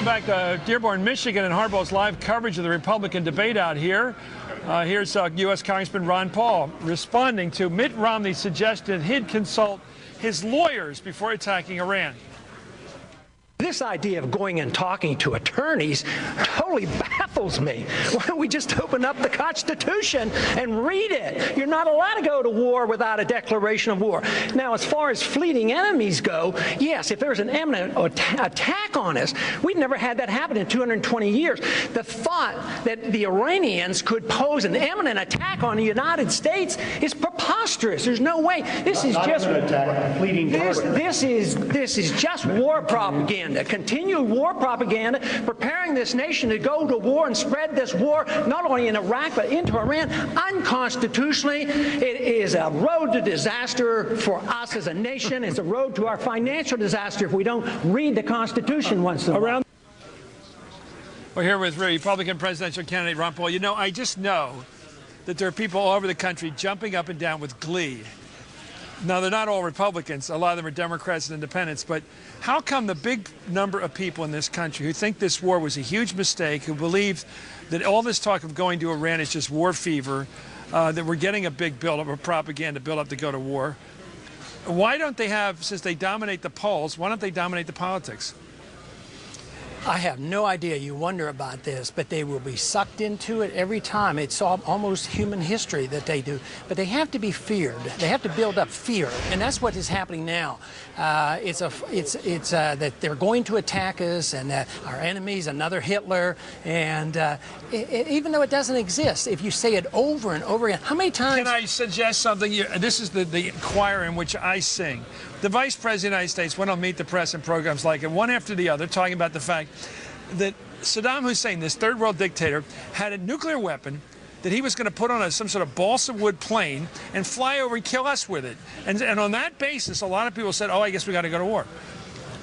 Welcome back to Dearborn, Michigan, and Hardball's live coverage of the Republican debate out here. Here's U.S. Congressman Ron Paul responding to Mitt Romney's suggestion he'd consult his lawyers before attacking Iran. This idea of going and talking to attorneys totally baffles me. Why don't we just open up the Constitution and read it? You're not allowed to go to war without a declaration of war. Now, as far as fleeting enemies go, yes, if there's an imminent attack on us, we've never had that happen in 220 years. The thought that the Iranians could pose an imminent attack on the United States is preposterous. There's no way. This is just this is just war propaganda. Continued war propaganda, preparing this nation to go to war and spread this war not only in Iraq but into Iran unconstitutionally. It is a road to disaster for us as a nation. It's a road to our financial disaster if we don't read the Constitution once in a while. We're here with Republican presidential candidate Ron Paul. You know, I just know that there are people all over the country jumping up and down with glee. Now, they're not all Republicans. A lot of them are Democrats and independents. But how come the big number of people in this country who think this war was a huge mistake, who believe that all this talk of going to Iran is just war fever, that we're getting a big buildup of propaganda buildup to go to war, why don't they have, since they dominate the polls, why don't they dominate the politics? I have no idea. You wonder about this, but they will be sucked into it every time. It's almost human history that they do. But they have to be feared. They have to build up fear, and that's what is happening now. It's that they're going to attack us, and that our enemy's another Hitler. And even though it doesn't exist, if you say it over and over again, how many times? Can I suggest something? This is the choir in which I sing. The Vice President of the United States went on Meet the Press and programs like it, one after the other, talking about the fact that Saddam Hussein, this third world dictator, had a nuclear weapon that he was going to put on some sort of balsa wood plane and fly over and kill us with it. And on that basis, a lot of people said, oh, I guess we got to go to war.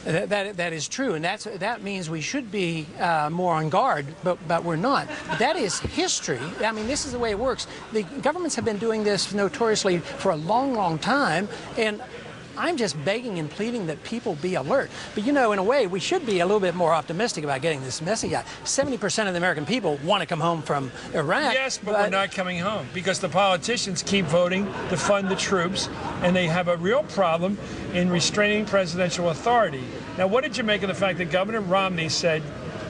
That is true, and that means we should be more on guard, but we're not. That is history. I mean, this is the way it works. The governments have been doing this notoriously for a long, long time, and I'm just begging and pleading that people be alert. But, you know, in a way, we should be a little bit more optimistic about getting this message out. 70% of the American people want to come home from Iraq. Yes, but we're not coming home because the politicians keep voting to fund the troops, and they have a real problem in restraining presidential authority. Now, what did you make of the fact that Governor Romney said,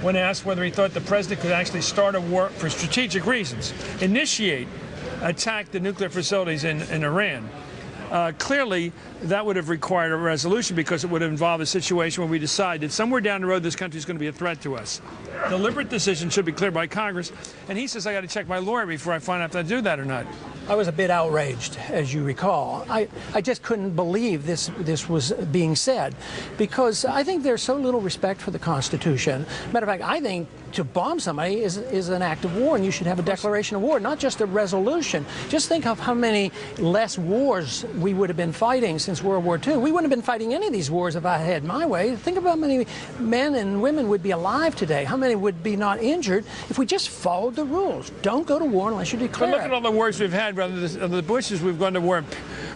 when asked whether he thought the president could actually start a war for strategic reasons, attack the nuclear facilities in Iran? Clearly, that would have required a resolution because it would involve a situation where we decide that somewhere down the road this country is going to be a threat to us. Deliberate decision should be cleared by Congress, and he says I got to check my lawyer before I find out if I do that or not. I was a bit outraged, as you recall. I just couldn't believe this was being said, because I think there's so little respect for the Constitution. Matter of fact, I think to bomb somebody is an act of war, and you should have a declaration of war, not just a resolution. Just think of how many less wars we would have been fighting since World War II. We wouldn't have been fighting any of these wars if I had my way. Think about how many men and women would be alive today, how many would be not injured if we just followed the rules. Don't go to war unless you declare it. But look at all the wars we've had. Rather than the Bushes, we've gone to war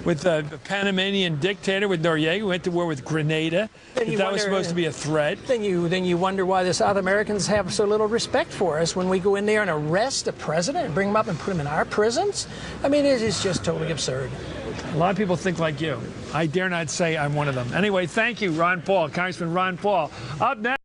with the Panamanian dictator, with Noriega. We went to war with Grenada. That was supposed to be a threat. Then you wonder why the South Americans have so little respect for us when we go in there and arrest a president and bring him up and put him in our prisons. I mean, it is just totally absurd. A lot of people think like you. I dare not say I'm one of them. Anyway, thank you, Ron Paul, Congressman Ron Paul. Up next.